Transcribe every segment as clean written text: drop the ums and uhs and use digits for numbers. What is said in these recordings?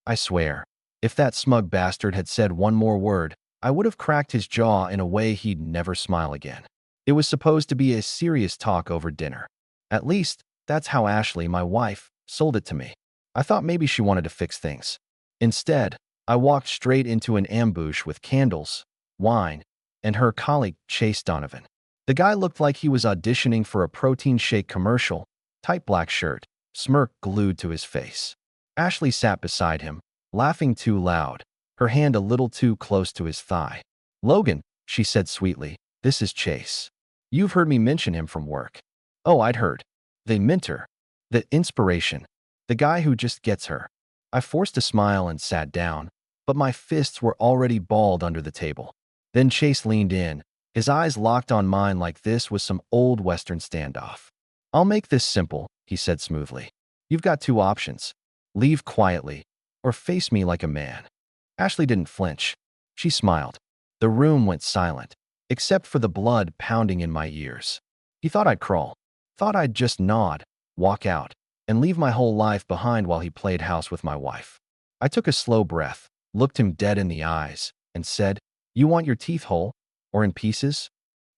I swear, if that smug bastard had said one more word, I would have cracked his jaw in a way he'd never smile again. It was supposed to be a serious talk over dinner. At least, that's how Ashley, my wife, sold it to me. I thought maybe she wanted to fix things. Instead, I walked straight into an ambush with candles, wine, and her colleague, Chase Donovan. The guy looked like he was auditioning for a protein shake commercial, tight black shirt, smirk glued to his face. Ashley sat beside him, laughing too loud, her hand a little too close to his thigh. "Logan," she said sweetly, "this is Chase. You've heard me mention him from work." Oh, I'd heard. The mentor. The inspiration. The guy who just gets her. I forced a smile and sat down, but my fists were already balled under the table. Then Chase leaned in, his eyes locked on mine like this was some old Western standoff. "I'll make this simple," he said smoothly. "You've got two options. Leave quietly, or face me like a man." Ashley didn't flinch. She smiled. The room went silent, except for the blood pounding in my ears. He thought I'd crawl. Thought I'd just nod, walk out, and leave my whole life behind while he played house with my wife. I took a slow breath, looked him dead in the eyes, and said, "You want your teeth whole, or in pieces?"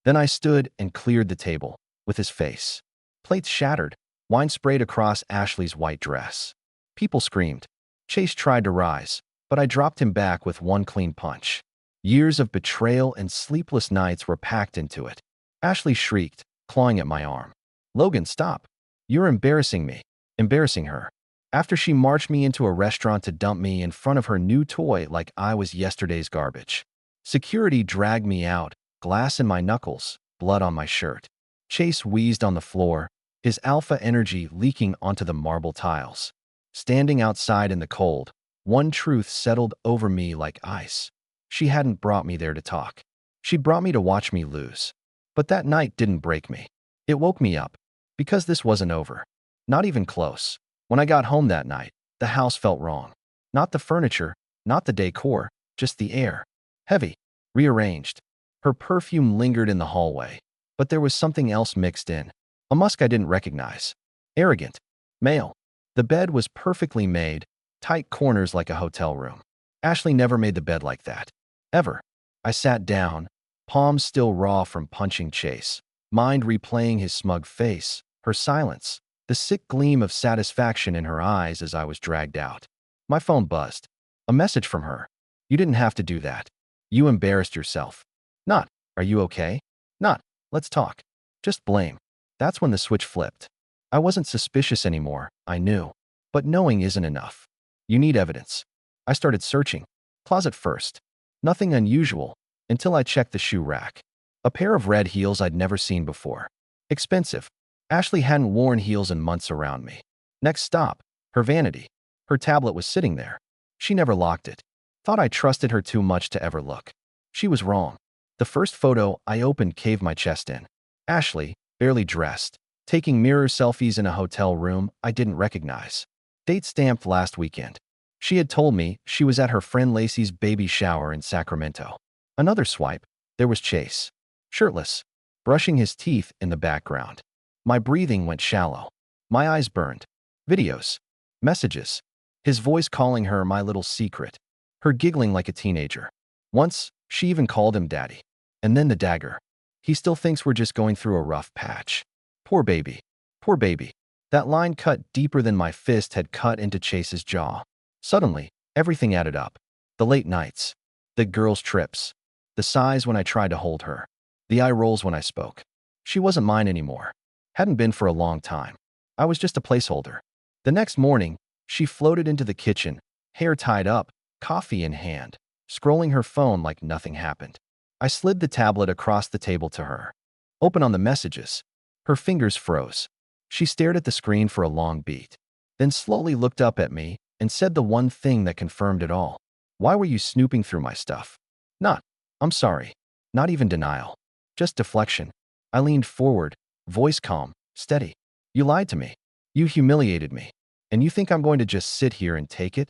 Then I stood and cleared the table, with his face. Plates shattered, wine sprayed across Ashley's white dress. People screamed. Chase tried to rise, but I dropped him back with one clean punch. Years of betrayal and sleepless nights were packed into it. Ashley shrieked, clawing at my arm. "Logan, stop. You're embarrassing me." Embarrassing her. After she marched me into a restaurant to dump me in front of her new toy like I was yesterday's garbage. Security dragged me out, glass in my knuckles, blood on my shirt. Chase wheezed on the floor, his alpha energy leaking onto the marble tiles. Standing outside in the cold, one truth settled over me like ice. She hadn't brought me there to talk. She brought me to watch me lose. But that night didn't break me. It woke me up. Because this wasn't over. Not even close. When I got home that night, the house felt wrong. Not the furniture, not the decor, just the air. Heavy. Rearranged. Her perfume lingered in the hallway. But there was something else mixed in. A musk I didn't recognize. Arrogant. Male. The bed was perfectly made, tight corners like a hotel room. Ashley never made the bed like that. Ever. I sat down, palms still raw from punching Chase, mind replaying his smug face, her silence, the sick gleam of satisfaction in her eyes as I was dragged out. My phone buzzed. A message from her. "You didn't have to do that. You embarrassed yourself." Not, "Are you okay?" Not, "Let's talk." Just blame. That's when the switch flipped. I wasn't suspicious anymore, I knew. But knowing isn't enough. You need evidence. I started searching. Closet first. Nothing unusual, until I checked the shoe rack. A pair of red heels I'd never seen before. Expensive. Ashley hadn't worn heels in months around me. Next stop, her vanity. Her tablet was sitting there. She never locked it. Thought I trusted her too much to ever look. She was wrong. The first photo I opened caved my chest in. Ashley, barely dressed, taking mirror selfies in a hotel room I didn't recognize. Date stamped last weekend. She had told me she was at her friend Lacey's baby shower in Sacramento. Another swipe. There was Chase. Shirtless, brushing his teeth in the background. My breathing went shallow. My eyes burned. Videos. Messages. His voice calling her my little secret. Her giggling like a teenager. Once, she even called him daddy. And then the dagger. "He still thinks we're just going through a rough patch. Poor baby. Poor baby." That line cut deeper than my fist had cut into Chase's jaw. Suddenly, everything added up. The late nights. The girls' trips. The sighs when I tried to hold her. The eye rolls when I spoke. She wasn't mine anymore. Hadn't been for a long time. I was just a placeholder. The next morning, she floated into the kitchen, hair tied up, coffee in hand, scrolling her phone like nothing happened. I slid the tablet across the table to her. Open on the messages. Her fingers froze. She stared at the screen for a long beat, then slowly looked up at me and said the one thing that confirmed it all. "Why were you snooping through my stuff?" Not, "I'm sorry." Not even denial. Just deflection. I leaned forward, voice calm, steady. "You lied to me. You humiliated me. And you think I'm going to just sit here and take it?"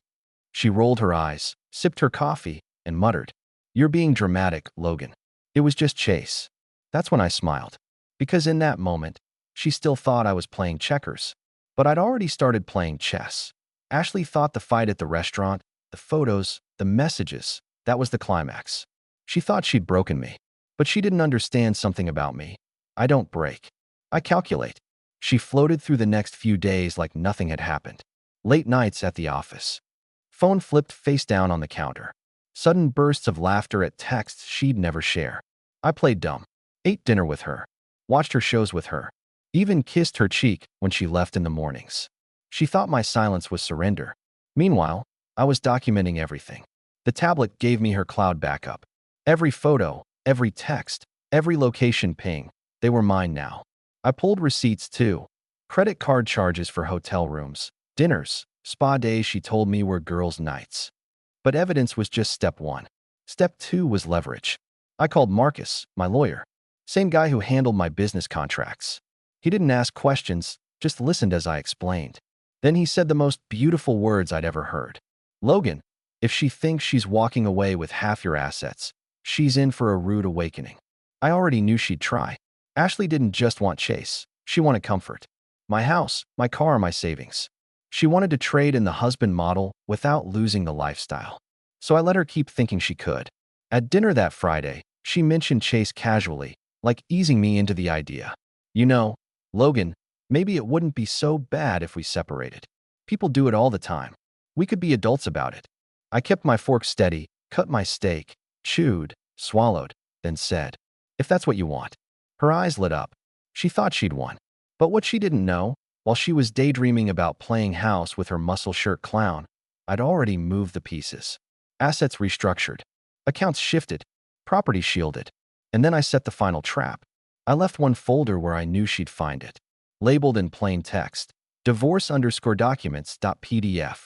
She rolled her eyes, sipped her coffee, and muttered, "You're being dramatic, Logan." It was just Chase. That's when I smiled. Because in that moment, she still thought I was playing checkers. But I'd already started playing chess. Ashley thought the fight at the restaurant, the photos, the messages, that was the climax. She thought she'd broken me, but she didn't understand something about me. I don't break. I calculate. She floated through the next few days like nothing had happened. Late nights at the office. Phone flipped face down on the counter. Sudden bursts of laughter at texts she'd never share. I played dumb. Ate dinner with her. Watched her shows with her. Even kissed her cheek when she left in the mornings. She thought my silence was surrender. Meanwhile, I was documenting everything. The tablet gave me her cloud backup. Every photo, every text, every location ping, they were mine now. I pulled receipts too. Credit card charges for hotel rooms, dinners, spa days she told me were girls' nights. But evidence was just step one. Step two was leverage. I called Marcus, my lawyer. Same guy who handled my business contracts. He didn't ask questions, just listened as I explained. Then he said the most beautiful words I'd ever heard. Logan, if she thinks she's walking away with half your assets, she's in for a rude awakening. I already knew she'd try. Ashley didn't just want Chase. She wanted comfort. My house, my car, my savings. She wanted to trade in the husband model without losing the lifestyle. So I let her keep thinking she could. At dinner that Friday, she mentioned Chase casually, like easing me into the idea. You know, Logan, maybe it wouldn't be so bad if we separated. People do it all the time. We could be adults about it. I kept my fork steady, cut my steak, chewed, swallowed, then said, if that's what you want. Her eyes lit up. She thought she'd won. But what she didn't know, while she was daydreaming about playing house with her muscle shirt clown, I'd already moved the pieces. Assets restructured. Accounts shifted. Property shielded. And then I set the final trap. I left one folder where I knew she'd find it. Labeled in plain text, divorce_documents.pdf.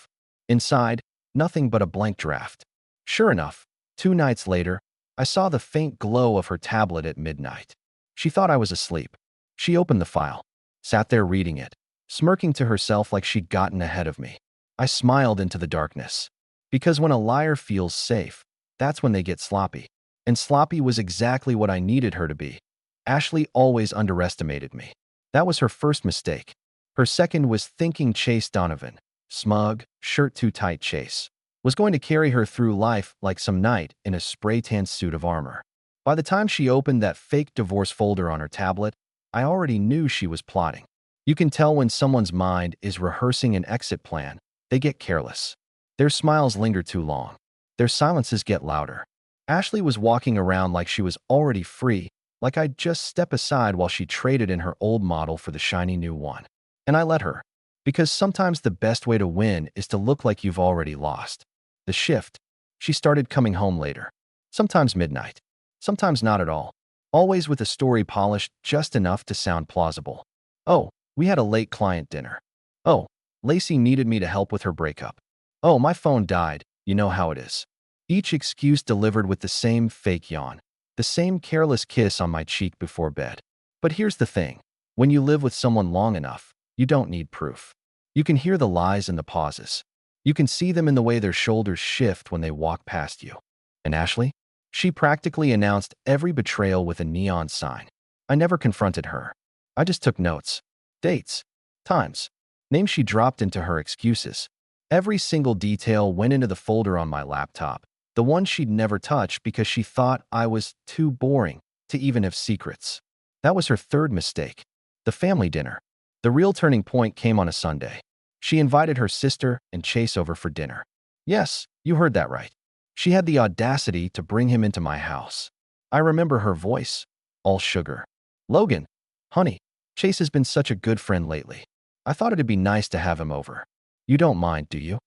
Inside, nothing but a blank draft. Sure enough, 2 nights later, I saw the faint glow of her tablet at midnight. She thought I was asleep. She opened the file, sat there reading it, smirking to herself like she'd gotten ahead of me. I smiled into the darkness. Because when a liar feels safe, that's when they get sloppy. And sloppy was exactly what I needed her to be. Ashley always underestimated me. That was her first mistake. Her second was thinking Chase Donovan, smug, shirt too tight Chase, was going to carry her through life like some knight in a spray-tan suit of armor. By the time she opened that fake divorce folder on her tablet, I already knew she was plotting. You can tell when someone's mind is rehearsing an exit plan. They get careless. Their smiles linger too long. Their silences get louder. Ashley was walking around like she was already free, like I'd just step aside while she traded in her old model for the shiny new one. And I let her. Because sometimes the best way to win is to look like you've already lost. The shift. She started coming home later. Sometimes midnight. Sometimes not at all. Always with a story polished just enough to sound plausible. Oh, we had a late client dinner. Oh, Lacey needed me to help with her breakup. Oh, my phone died. You know how it is. Each excuse delivered with the same fake yawn. The same careless kiss on my cheek before bed. But here's the thing. When you live with someone long enough, you don't need proof. You can hear the lies and the pauses. You can see them in the way their shoulders shift when they walk past you. And Ashley? She practically announced every betrayal with a neon sign. I never confronted her. I just took notes. Dates. Times. Names she dropped into her excuses. Every single detail went into the folder on my laptop, the one she'd never touch because she thought I was too boring to even have secrets. That was her third mistake. The family dinner. The real turning point came on a Sunday. She invited her sister and Chase over for dinner. Yes, you heard that right. She had the audacity to bring him into my house. I remember her voice, all sugar. Logan, honey, Chase has been such a good friend lately. I thought it'd be nice to have him over. You don't mind, do you?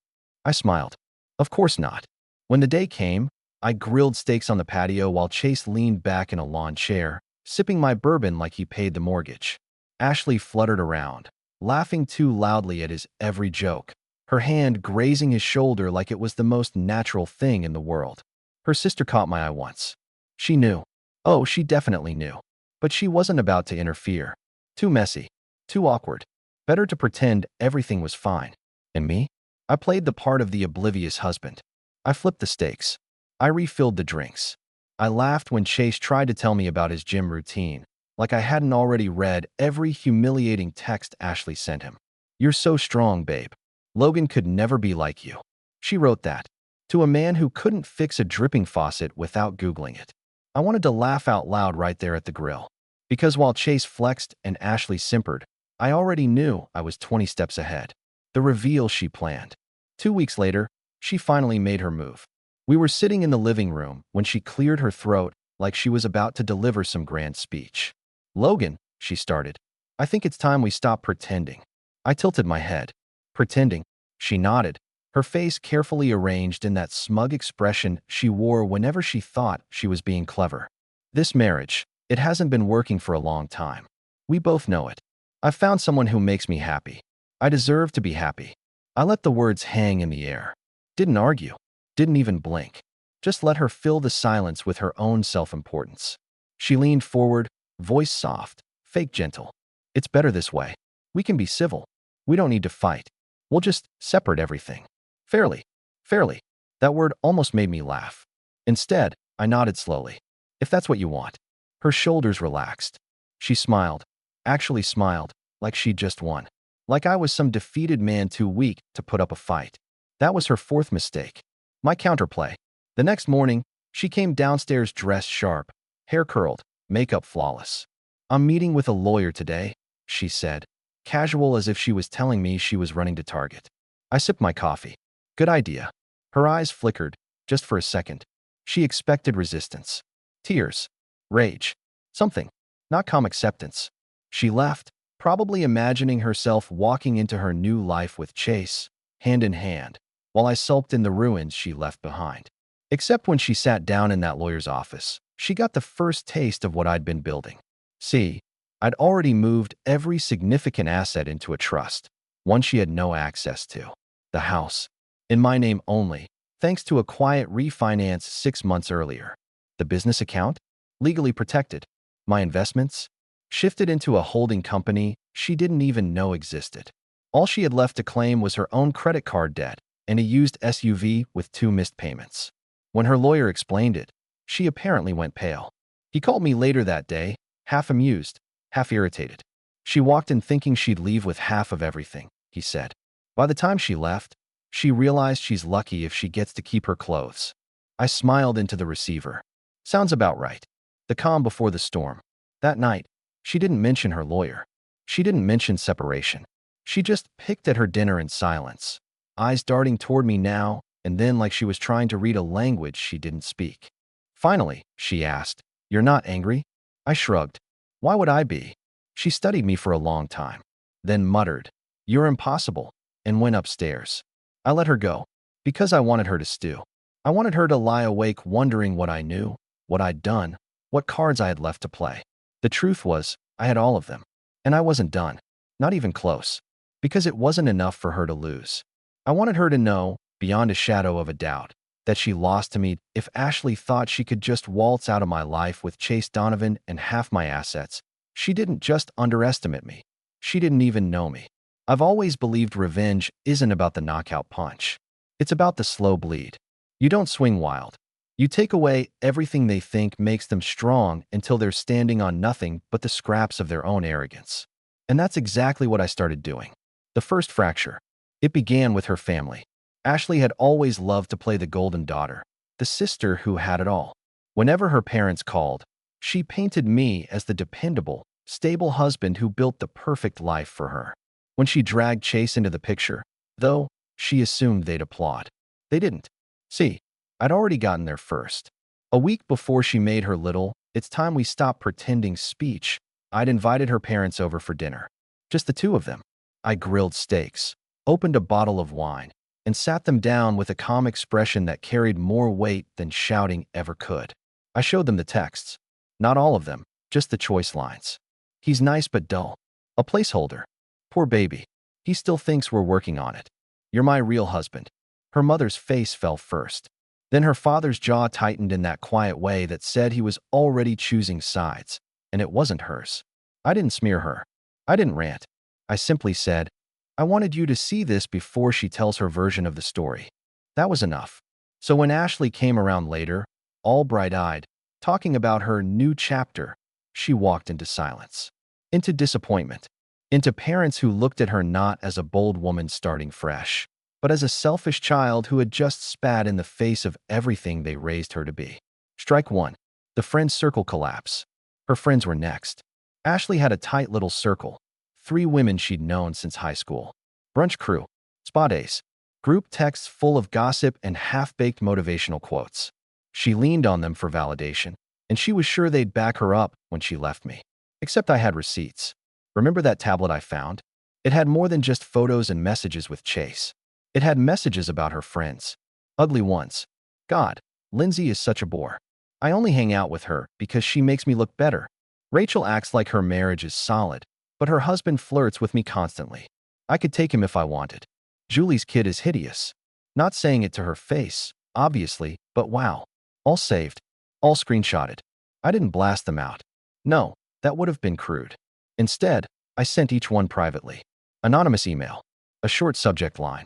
I smiled. Of course not. When the day came, I grilled steaks on the patio while Chase leaned back in a lawn chair, sipping my bourbon like he paid the mortgage. Ashley fluttered around, laughing too loudly at his every joke, her hand grazing his shoulder like it was the most natural thing in the world. Her sister caught my eye once. She knew. Oh, she definitely knew. But she wasn't about to interfere. Too messy. Too awkward. Better to pretend everything was fine. And me? I played the part of the oblivious husband. I flipped the stakes. I refilled the drinks. I laughed when Chase tried to tell me about his gym routine, like I hadn't already read every humiliating text Ashley sent him. You're so strong, babe. Logan could never be like you. She wrote that. To a man who couldn't fix a dripping faucet without Googling it. I wanted to laugh out loud right there at the grill. Because while Chase flexed and Ashley simpered, I already knew I was 20 steps ahead. The reveal she planned. 2 weeks later, she finally made her move. We were sitting in the living room when she cleared her throat like she was about to deliver some grand speech. Logan, she started, I think it's time we stop pretending. I tilted my head. Pretending? She nodded, her face carefully arranged in that smug expression she wore whenever she thought she was being clever. This marriage, it hasn't been working for a long time. We both know it. I've found someone who makes me happy. I deserve to be happy. I let the words hang in the air. Didn't argue. Didn't even blink. Just let her fill the silence with her own self-importance. She leaned forward, voice soft, fake gentle. It's better this way. We can be civil. We don't need to fight. We'll just separate everything. Fairly. Fairly. That word almost made me laugh. Instead, I nodded slowly. If that's what you want. Her shoulders relaxed. She smiled. Actually smiled, like she'd just won. Like I was some defeated man too weak to put up a fight. That was her fourth mistake. My counterplay. The next morning, she came downstairs dressed sharp, hair curled, makeup flawless. I'm meeting with a lawyer today, she said, casual as if she was telling me she was running to Target. I sipped my coffee. Good idea. Her eyes flickered, just for a second. She expected resistance. Tears. Rage. Something. Not calm acceptance. She left, probably imagining herself walking into her new life with Chase, hand in hand, while I sulked in the ruins she left behind. Except when she sat down in that lawyer's office, she got the first taste of what I'd been building. See, I'd already moved every significant asset into a trust, one she had no access to. The house. In my name only, thanks to a quiet refinance 6 months earlier. The business account? Legally protected. My investments? Shifted into a holding company she didn't even know existed. All she had left to claim was her own credit card debt and a used SUV with 2 missed payments. When her lawyer explained it, she apparently went pale. He called me later that day, half amused, half irritated. She walked in thinking she'd leave with half of everything, he said. By the time she left, she realized she's lucky if she gets to keep her clothes. I smiled into the receiver. Sounds about right. The calm before the storm. That night, she didn't mention her lawyer. She didn't mention separation. She just picked at her dinner in silence, eyes darting toward me now and then like she was trying to read a language she didn't speak. Finally, she asked, "You're not angry?" I shrugged. Why would I be? She studied me for a long time, then muttered, "You're impossible," and went upstairs. I let her go, because I wanted her to stew. I wanted her to lie awake wondering what I knew, what I'd done, what cards I had left to play. The truth was, I had all of them. And I wasn't done. Not even close. Because it wasn't enough for her to lose. I wanted her to know, beyond a shadow of a doubt, that she lost to me if Ashley thought she could just waltz out of my life with Chase Donovan and half my assets. She didn't just underestimate me. She didn't even know me. I've always believed revenge isn't about the knockout punch. It's about the slow bleed. You don't swing wild. You take away everything they think makes them strong until they're standing on nothing but the scraps of their own arrogance. And that's exactly what I started doing. The first fracture. It began with her family. Ashley had always loved to play the golden daughter, the sister who had it all. Whenever her parents called, she painted me as the dependable, stable husband who built the perfect life for her. When she dragged Chase into the picture, though, she assumed they'd applaud. They didn't. See, I'd already gotten there first. A week before she made her little, "It's time we stop pretending" speech, I'd invited her parents over for dinner. Just the two of them. I grilled steaks, opened a bottle of wine, and sat them down with a calm expression that carried more weight than shouting ever could. I showed them the texts. Not all of them, just the choice lines. "He's nice but dull. A placeholder. Poor baby. He still thinks we're working on it. You're my real husband." Her mother's face fell first. Then her father's jaw tightened in that quiet way that said he was already choosing sides, and it wasn't hers. I didn't smear her. I didn't rant. I simply said, "I wanted you to see this before she tells her version of the story." That was enough. So when Ashley came around later, all bright-eyed, talking about her new chapter, she walked into silence. Into disappointment. into parents who looked at her not as a bold woman starting fresh, but as a selfish child who had just spat in the face of everything they raised her to be. Strike one. The friend circle collapse. Her friends were next. Ashley had a tight little circle. 3 women she'd known since high school. Brunch crew. Spa days. Group texts full of gossip and half-baked motivational quotes. She leaned on them for validation, and she was sure they'd back her up when she left me. Except I had receipts. Remember that tablet I found? It had more than just photos and messages with Chase. It had messages about her friends. Ugly ones. God, Lindsay is such a bore. I only hang out with her because she makes me look better. Rachel acts like her marriage is solid, but her husband flirts with me constantly. I could take him if I wanted. Julie's kid is hideous. Not saying it to her face, obviously, but wow. All saved. All screenshotted. I didn't blast them out. No, that would have been crude. Instead, I sent each one privately. Anonymous email. A short subject line.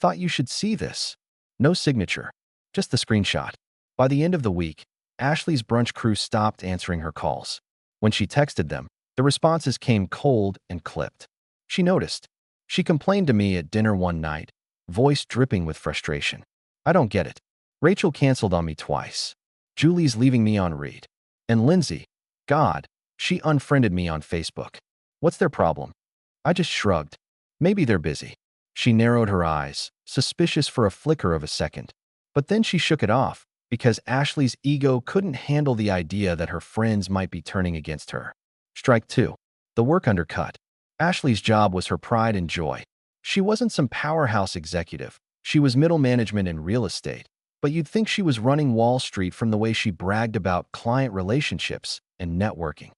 Thought you should see this. No signature. Just the screenshot. By the end of the week, Ashley's brunch crew stopped answering her calls. When she texted them, the responses came cold and clipped. She noticed. She complained to me at dinner one night, voice dripping with frustration. I don't get it. Rachel canceled on me twice. Julie's leaving me on read. And Lindsay, God, she unfriended me on Facebook. What's their problem? I just shrugged. Maybe they're busy. She narrowed her eyes, suspicious for a flicker of a second. But then she shook it off, because Ashley's ego couldn't handle the idea that her friends might be turning against her. Strike two. The work undercut. Ashley's job was her pride and joy. She wasn't some powerhouse executive. She was middle management in real estate. But you'd think she was running Wall Street from the way she bragged about client relationships and networking.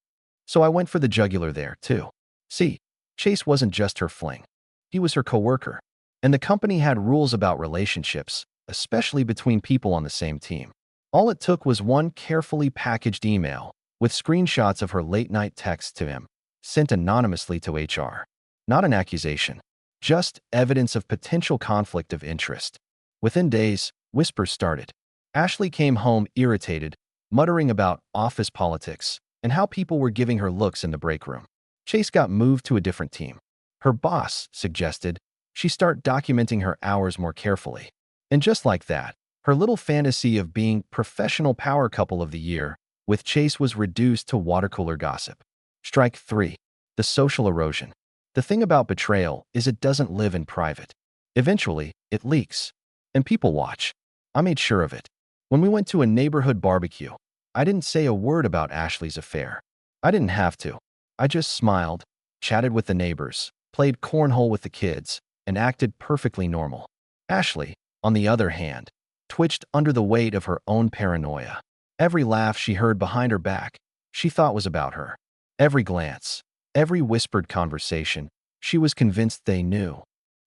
So I went for the jugular there, too. See, Chase wasn't just her fling. He was her coworker. And the company had rules about relationships, especially between people on the same team. All it took was one carefully packaged email with screenshots of her late-night texts to him, sent anonymously to HR. Not an accusation, just evidence of potential conflict of interest. Within days, whispers started. Ashley came home irritated, muttering about office politics and how people were giving her looks in the break room. Chase got moved to a different team. Her boss suggested she start documenting her hours more carefully. And just like that, her little fantasy of being professional power couple of the year with Chase was reduced to water cooler gossip. Strike three. The social erosion. The thing about betrayal is it doesn't live in private. Eventually, it leaks. And people watch. I made sure of it. When we went to a neighborhood barbecue, I didn't say a word about Ashley's affair. I didn't have to. I just smiled, chatted with the neighbors, played cornhole with the kids, and acted perfectly normal. Ashley, on the other hand, twitched under the weight of her own paranoia. Every laugh she heard behind her back, she thought was about her. Every glance, every whispered conversation, she was convinced they knew.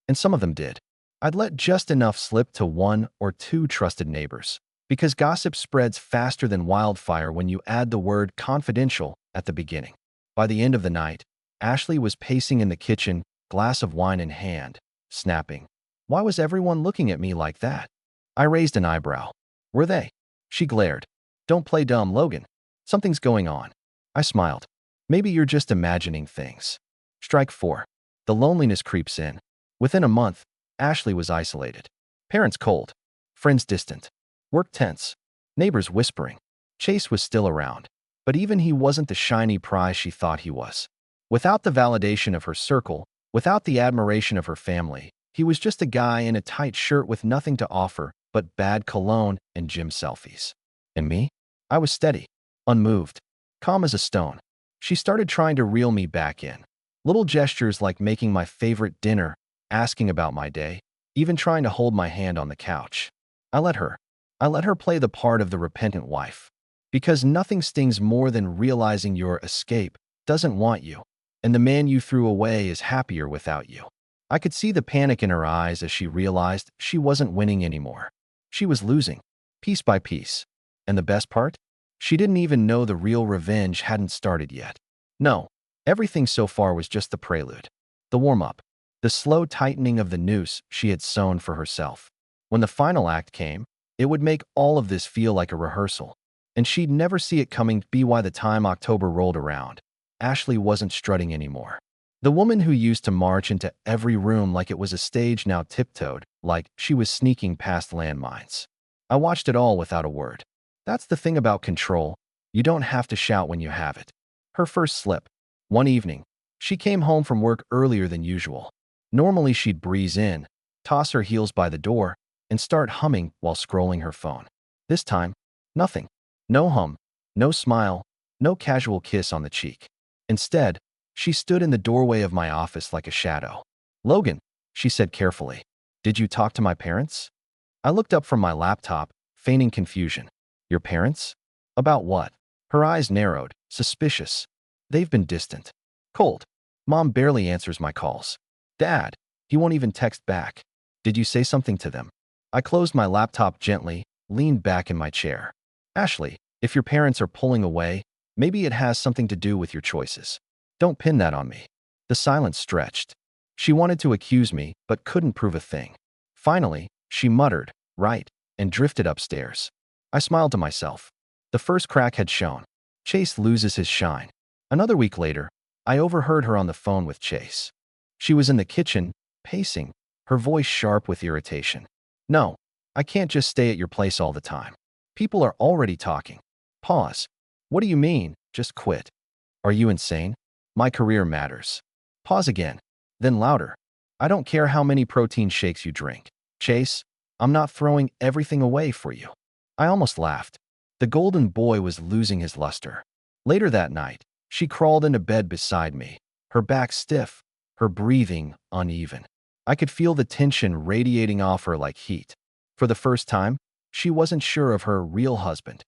And some of them did. I'd let just enough slip to 1 or 2 trusted neighbors, because gossip spreads faster than wildfire when you add the word confidential at the beginning. By the end of the night, Ashley was pacing in the kitchen, glass of wine in hand, snapping. Why was everyone looking at me like that? I raised an eyebrow. Were they? She glared. Don't play dumb, Logan. Something's going on. I smiled. Maybe you're just imagining things. Strike 4. The loneliness creeps in. Within a month, Ashley was isolated. Parents cold. Friends distant. Work tense. Neighbors whispering. Chase was still around, but even he wasn't the shiny prize she thought he was. Without the validation of her circle, without the admiration of her family, he was just a guy in a tight shirt with nothing to offer but bad cologne and gym selfies. And me? I was steady, unmoved, calm as a stone. She started trying to reel me back in. Little gestures like making my favorite dinner, asking about my day, even trying to hold my hand on the couch. I let her. I let her play the part of the repentant wife. Because nothing stings more than realizing your escape doesn't want you, and the man you threw away is happier without you. I could see the panic in her eyes as she realized she wasn't winning anymore. She was losing, piece by piece. And the best part? She didn't even know the real revenge hadn't started yet. No, everything so far was just the prelude. The warm-up. The slow tightening of the noose she had sewn for herself. When the final act came, it would make all of this feel like a rehearsal. And she'd never see it coming. By the time October rolled around, Ashley wasn't strutting anymore. The woman who used to march into every room like it was a stage now tiptoed, like she was sneaking past landmines. I watched it all without a word. That's the thing about control. You don't have to shout when you have it. Her first slip. One evening, she came home from work earlier than usual. Normally she'd breeze in, toss her heels by the door, and start humming while scrolling her phone. This time, nothing. No hum, no smile, no casual kiss on the cheek. Instead, she stood in the doorway of my office like a shadow. "Logan," she said carefully, "did you talk to my parents?" I looked up from my laptop, feigning confusion. "Your parents? About what?" Her eyes narrowed, suspicious. "They've been distant. Cold. Mom barely answers my calls. Dad, he won't even text back. Did you say something to them?" I closed my laptop gently, leaned back in my chair. "Ashley, if your parents are pulling away, maybe it has something to do with your choices. Don't pin that on me." The silence stretched. She wanted to accuse me, but couldn't prove a thing. Finally, she muttered, "Right," and drifted upstairs. I smiled to myself. The first crack had shown. Chase loses his shine. Another week later, I overheard her on the phone with Chase. She was in the kitchen, pacing, her voice sharp with irritation. "No, I can't just stay at your place all the time. People are already talking." Pause. "What do you mean, just quit? Are you insane? My career matters." Pause again. Then louder. "I don't care how many protein shakes you drink. Chase, I'm not throwing everything away for you." I almost laughed. The golden boy was losing his luster. Later that night, she crawled into bed beside me, her back stiff, her breathing uneven. I could feel the tension radiating off her like heat. For the first time, she wasn't sure of her real husband,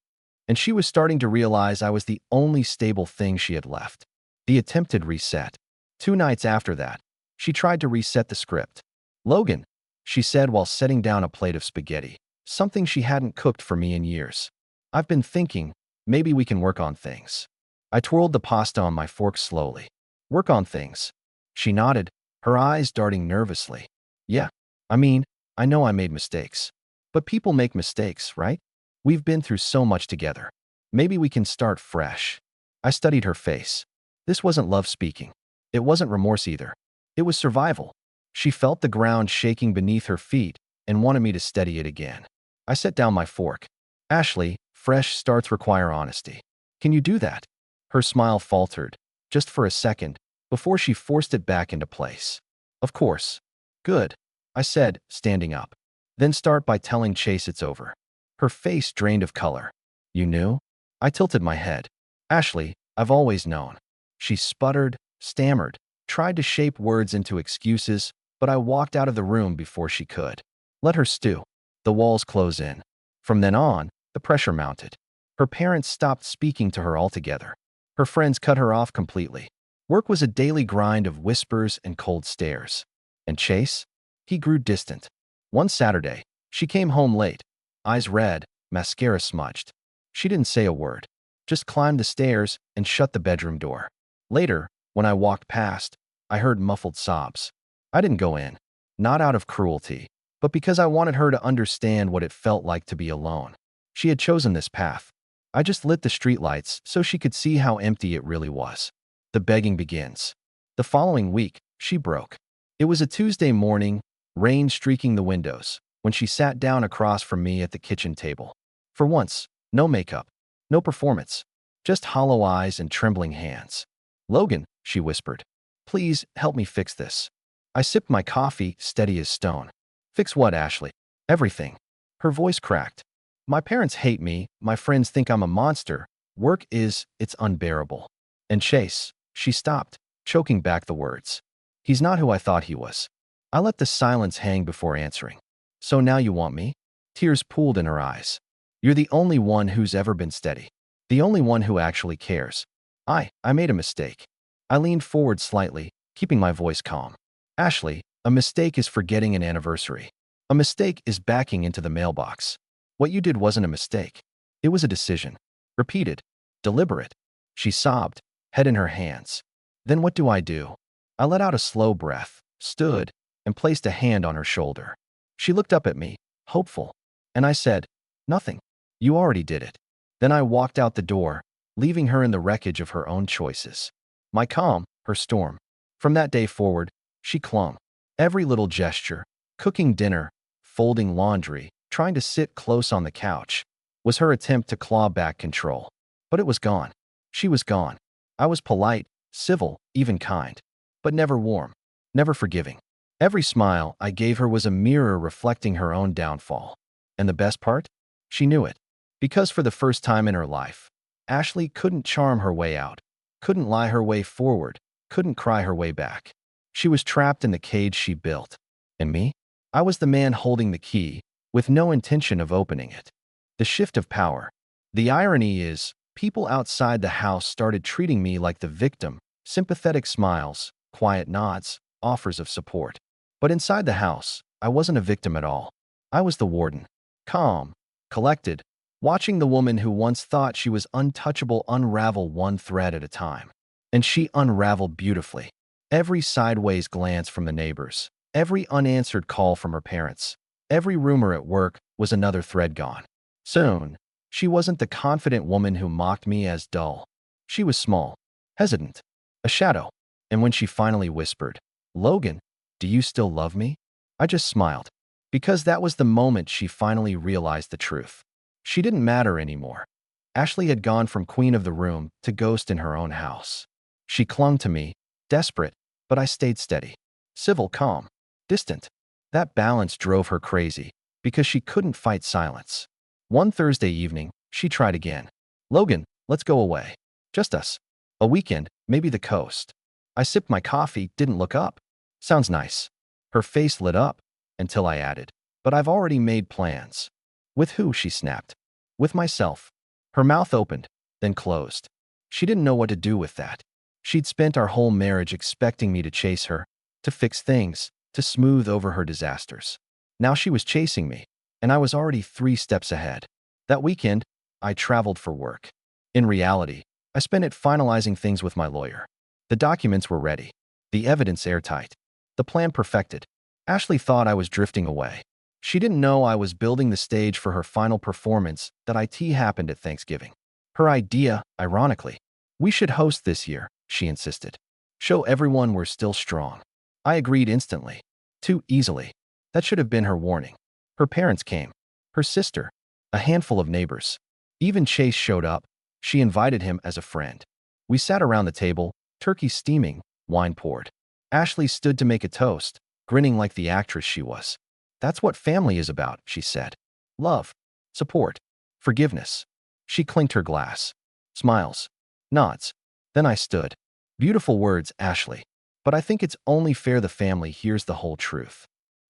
and she was starting to realize I was the only stable thing she had left. The attempted reset. 2 nights after that, she tried to reset the script. "Logan," she said while setting down a plate of spaghetti, something she hadn't cooked for me in years. "I've been thinking, maybe we can work on things." I twirled the pasta on my fork slowly. "Work on things?" She nodded, her eyes darting nervously. "Yeah, I mean, I know I made mistakes. But people make mistakes, right? We've been through so much together. Maybe we can start fresh." I studied her face. This wasn't love speaking. It wasn't remorse either. It was survival. She felt the ground shaking beneath her feet and wanted me to steady it again. I set down my fork. "Ashley, fresh starts require honesty. Can you do that?" Her smile faltered, just for a second, before she forced it back into place. "Of course." "Good," I said, standing up. "Then start by telling Chase it's over." Her face drained of color. "You knew?" I tilted my head. "Ashley, I've always known." She sputtered, stammered, tried to shape words into excuses, but I walked out of the room before she could. Let her stew. The walls close in. From then on, the pressure mounted. Her parents stopped speaking to her altogether. Her friends cut her off completely. Work was a daily grind of whispers and cold stares. And Chase? He grew distant. One Saturday, she came home late, eyes red, mascara smudged. She didn't say a word, just climbed the stairs and shut the bedroom door. Later, when I walked past, I heard muffled sobs. I didn't go in, not out of cruelty, but because I wanted her to understand what it felt like to be alone. She had chosen this path. I just lit the streetlights so she could see how empty it really was. The begging begins. The following week, she broke. It was a Tuesday morning, rain streaking the windows, when she sat down across from me at the kitchen table. For once, no makeup, no performance, just hollow eyes and trembling hands. "Logan," she whispered, "please help me fix this." I sipped my coffee, steady as stone. "Fix what, Ashley?" "Everything." Her voice cracked. "My parents hate me, my friends think I'm a monster. It's unbearable. And Chase," she stopped, choking back the words. "He's not who I thought he was." I let the silence hang before answering. "So now you want me?" Tears pooled in her eyes. "You're the only one who's ever been steady. The only one who actually cares." I made a mistake." I leaned forward slightly, keeping my voice calm. "Ashley, a mistake is forgetting an anniversary. A mistake is backing into the mailbox. What you did wasn't a mistake. It was a decision. Repeated. Deliberate." She sobbed, head in her hands. "Then what do I do?" I let out a slow breath, stood, and placed a hand on her shoulder. She looked up at me, hopeful, and I said, "Nothing. You already did it." Then I walked out the door, leaving her in the wreckage of her own choices. My calm, her storm. From that day forward, she clung. Every little gesture, cooking dinner, folding laundry, trying to sit close on the couch, was her attempt to claw back control. But it was gone. She was gone. I was polite, civil, even kind, but never warm, never forgiving. Every smile I gave her was a mirror reflecting her own downfall. And the best part? She knew it. Because for the first time in her life, Ashley couldn't charm her way out, couldn't lie her way forward, couldn't cry her way back. She was trapped in the cage she built. And me? I was the man holding the key, with no intention of opening it. The shift of power. The irony is, people outside the house started treating me like the victim, sympathetic smiles, quiet nods, offers of support. But inside the house, I wasn't a victim at all. I was the warden. Calm, collected, watching the woman who once thought she was untouchable unravel one thread at a time. And she unraveled beautifully. Every sideways glance from the neighbors, every unanswered call from her parents, every rumor at work was another thread gone. Soon, she wasn't the confident woman who mocked me as dull. She was small, hesitant, a shadow. And when she finally whispered, "Logan, do you still love me?" I just smiled. Because that was the moment she finally realized the truth. She didn't matter anymore. Ashley had gone from queen of the room to ghost in her own house. She clung to me, desperate, but I stayed steady. Civil, calm, distant. That balance drove her crazy, because she couldn't fight silence. One Thursday evening, she tried again. "Logan, let's go away. Just us. A weekend, maybe the coast." I sipped my coffee, didn't look up. "Sounds nice." Her face lit up, until I added, "But I've already made plans." "With who?" she snapped. "With myself." Her mouth opened, then closed. She didn't know what to do with that. She'd spent our whole marriage expecting me to chase her, to fix things, to smooth over her disasters. Now she was chasing me, and I was already 3 steps ahead. That weekend, I traveled for work. In reality, I spent it finalizing things with my lawyer. The documents were ready, the evidence airtight, the plan perfected. Ashley thought I was drifting away. She didn't know I was building the stage for her final performance that IT happened at Thanksgiving. Her idea, ironically, "We should host this year," she insisted. "Show everyone we're still strong." I agreed instantly. Too easily. That should have been her warning. Her parents came. Her sister. A handful of neighbors. Even Chase showed up. She invited him as a friend. We sat around the table, turkey steaming, wine poured. Ashley stood to make a toast, grinning like the actress she was. "That's what family is about," she said. "Love, support, forgiveness." She clinked her glass. Smiles. Nods. Then I stood. "Beautiful words, Ashley. But I think it's only fair the family hears the whole truth."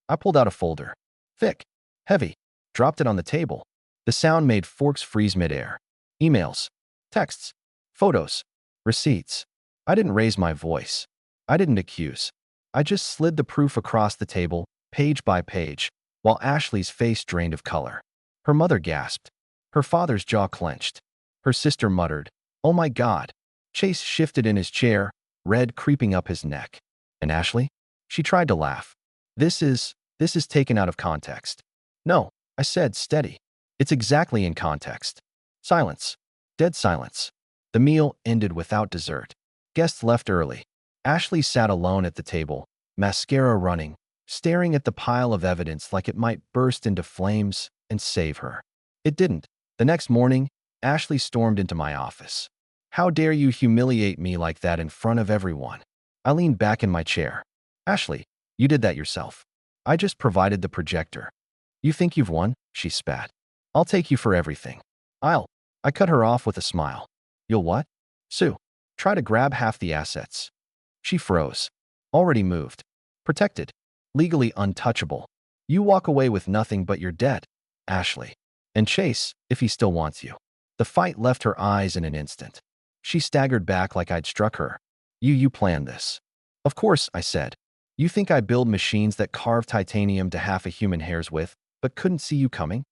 I pulled out a folder. Thick. Heavy. Dropped it on the table. The sound made forks freeze midair. Emails. Texts. Photos. Receipts. I didn't raise my voice. I didn't accuse. I just slid the proof across the table, page by page, while Ashley's face drained of color. Her mother gasped. Her father's jaw clenched. Her sister muttered, "Oh my God." Chase shifted in his chair, red creeping up his neck. And Ashley? She tried to laugh. This is taken out of context." "No," I said, steady. "It's exactly in context." Silence. Dead silence. The meal ended without dessert. Guests left early. Ashley sat alone at the table, mascara running, staring at the pile of evidence like it might burst into flames and save her. It didn't. The next morning, Ashley stormed into my office. "How dare you humiliate me like that in front of everyone?" I leaned back in my chair. "Ashley, you did that yourself. I just provided the projector." "You think you've won?" she spat. "I'll take you for everything." I cut her off with a smile. "You'll what?" "Sue. Try to grab half the assets." She froze. Already moved. Protected. Legally untouchable. You walk away with nothing but your debt, Ashley. And Chase, if he still wants you. The fight left her eyes in an instant. She staggered back like I'd struck her. You planned this." "Of course," I said. "You think I build machines that carve titanium to half a human hair's width, but couldn't see you coming?"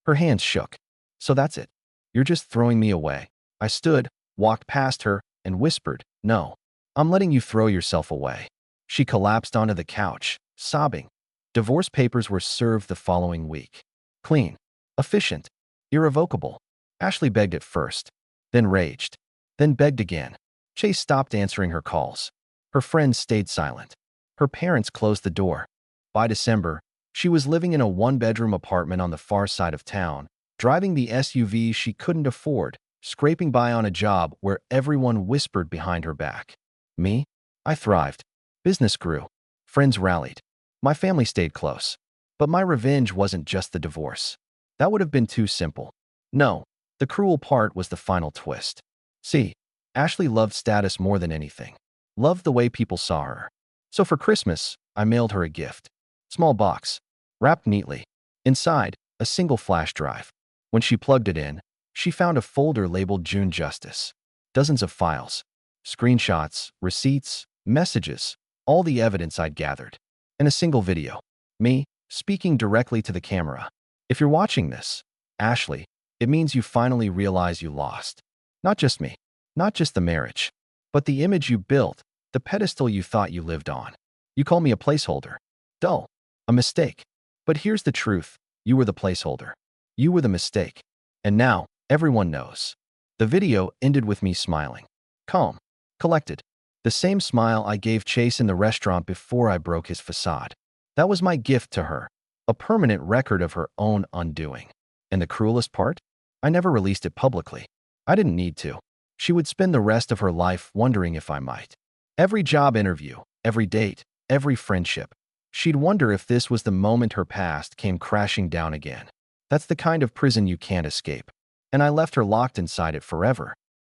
Her hands shook. "So that's it. You're just throwing me away." I stood, walked past her, and whispered, "No. I'm letting you throw yourself away." She collapsed onto the couch, sobbing. Divorce papers were served the following week. Clean. Efficient. Irrevocable. Ashley begged at first, then raged, then begged again. Chase stopped answering her calls. Her friends stayed silent. Her parents closed the door. By December, she was living in a one-bedroom apartment on the far side of town, driving the SUV she couldn't afford, scraping by on a job where everyone whispered behind her back. Me? I thrived. Business grew. Friends rallied. My family stayed close. But my revenge wasn't just the divorce. That would have been too simple. No, the cruel part was the final twist. See, Ashley loved status more than anything. Loved the way people saw her. So for Christmas, I mailed her a gift. Small box, wrapped neatly. Inside, a single flash drive. When she plugged it in, she found a folder labeled June Justice. Dozens of files, screenshots, receipts, messages, all the evidence I'd gathered. And a single video. Me, speaking directly to the camera. If you're watching this, Ashley, it means you finally realize you lost. Not just me, not just the marriage, but the image you built, the pedestal you thought you lived on. You call me a placeholder. Dull. A mistake. But here's the truth. You were the placeholder. You were the mistake. And now, everyone knows. The video ended with me smiling. Calm. Collected. The same smile I gave Chase in the restaurant before I broke his facade. That was my gift to her. A permanent record of her own undoing. And the cruelest part? I never released it publicly. I didn't need to. She would spend the rest of her life wondering if I might. Every job interview, every date, every friendship. She'd wonder if this was the moment her past came crashing down again. That's the kind of prison you can't escape. And I left her locked inside it forever.